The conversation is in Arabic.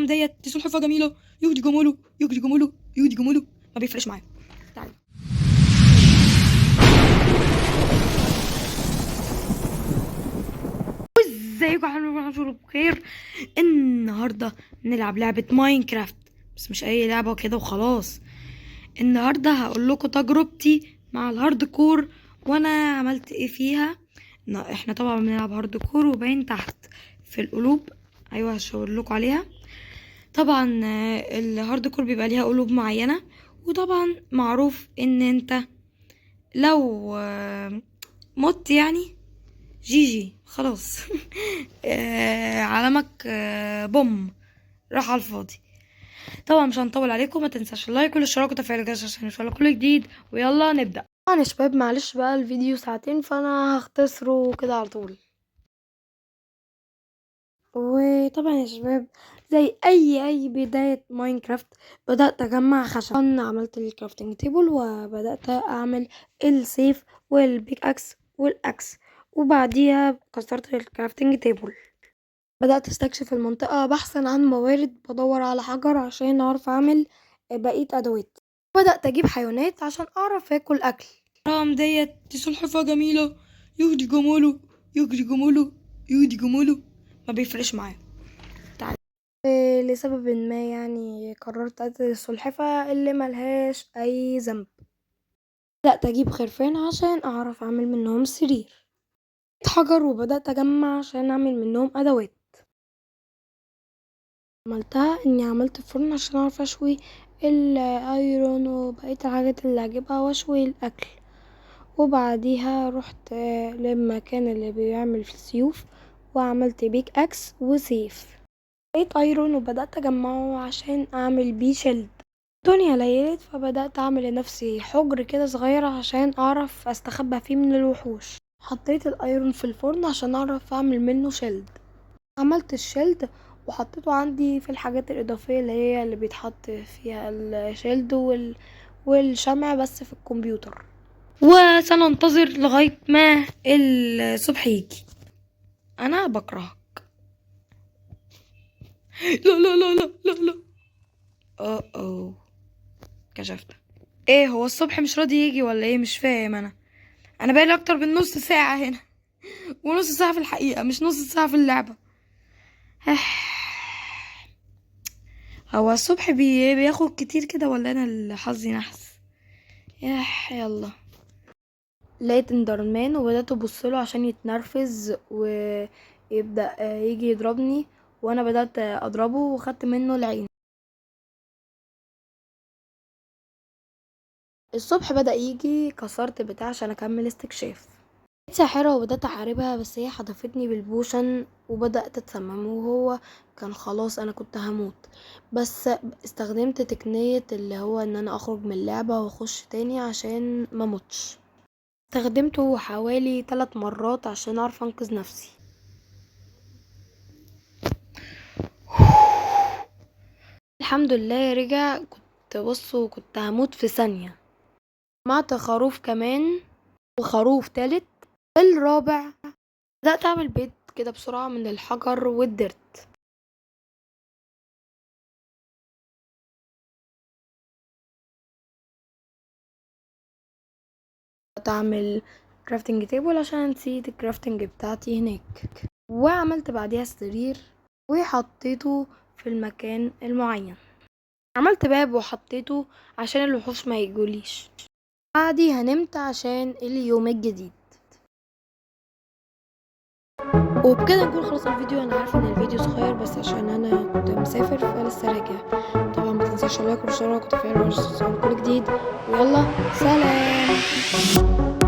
دي سلحفاة جميلة. يودي جماله يودي جماله يودي جماله، ما بيفرقش معايا. تعالى. ازيكم يا حلوين بخير. النهارده نلعب لعبة ماينكرافت، بس مش اي لعبة كده وخلاص. النهارده هقول لكم تجربتي مع الهارد كور وانا عملت ايه فيها. احنا طبعا بنلعب هارد كور وباين تحت في القلوب. ايوه هشاور لكم عليها. طبعا الهارد كور بيبقى ليها قلوب معينة، وطبعا معروف ان انت لو مت يعني جي جي خلاص. علمك بوم راح على الفاضي. طبعا مش هنطول عليكم، ما تنساش اللايك والاشتراك وتفعيل الجرس عشان يوصلك كل جديد، ويلا نبدأ. طبعا يا شباب معلش بقى الفيديو ساعتين فانا هختصره كده على طول. وطبعا يا شباب زي اي بداية ماينكرافت بدأت اجمع خشب. انا عملت الكرافتنج تيبل وبدأت اعمل السيف والبيك اكس والاكس، وبعديها كسرت الكرافتنج تيبل. بدأت استكشف المنطقة بحثا عن موارد، بدور على حجر عشان اعرف اعمل بقية ادوات. بدأت اجيب حيوانات عشان اعرف اكل اكل. رام دي سلحفاة جميلة. يهدي جماله يجري جماله يهدي جماله، ما بيفرقش معايا. تعال. لسبب ما يعني قررت اقتل السلحفاة اللي ملهاش اي ذنب. بدأت اجيب خرفان عشان اعرف اعمل منهم سرير، حجر وبدأت اجمع عشان اعمل منهم ادوات. عملتها اني عملت فرن عشان اعرف اشوي الايرون وبقية الحاجات اللي هجيبها واشوي الاكل. وبعديها رحت للمكان اللي بيعمل في السيوف وعملت بيك اكس وسيف. لقيت ايرون وبدأت اجمعه عشان اعمل بيه شيلد. الدنيا ليلت فبدأت اعمل لنفسي حجر كده صغير عشان اعرف استخبى فيه من الوحوش. حطيت الايرون في الفرن عشان اعرف اعمل منه شيلد. عملت الشيلد وحطيته عندي في الحاجات الإضافية اللي هي اللي بيتحط فيها الشيلد والشمع بس في الكمبيوتر. وسننتظر لغاية ما الصبح يجي. أنا بكرهك. لا لا لا لا لا لا. اوه كشفت. ايه هو الصبح مش راضي يجي ولا ايه؟ مش فاهم. انا بقالي اكتر من نص ساعة هنا، ونص ساعة في الحقيقة مش نص ساعة في اللعبة. هو الصبح بياخد كتير كده ولا انا اللي حظي نحس؟ يلا. لقيت اندرمان وبدأت ابصله عشان يتنرفز ويبدأ يجي يضربني، وانا بدأت اضربه وخدت منه العين. الصبح بدأ يجي، كسرت بتاع عشان اكمل استكشاف. لقيت ساحرة وبدأت احاربها بس هي حدفتني بالبوشن وبدأت اتسمم، وهو كان خلاص انا كنت هموت. بس استخدمت تقنية اللي هو ان انا اخرج من اللعبة واخش تاني عشان ما موتش. استخدمته حوالي 3 مرات عشان اعرف انقذ نفسي. الحمد لله رجع. كنت هموت في ثانية. جمعت خروف كمان وخروف تالت. الرابع بدأت اعمل بيت كده بسرعة من الحجر والدرت. بدأت اعمل كرافتنج تيبل عشان نسيت الكرافتنج بتاعتي هناك، وعملت بعديها سرير وحطيته في المكان المعين. عملت باب وحطيته عشان الوحوش ما يجوليش. بعديها نمت عشان اليوم الجديد. وبكده نكون خلص الفيديو. انا عارفه ان الفيديو صغير بس عشان انا كنت مسافر فلسه راجع. طبعا ما تنساش اللايك والاشتراك وتفعيل الجرس عشان كل جديد، ويلا سلام.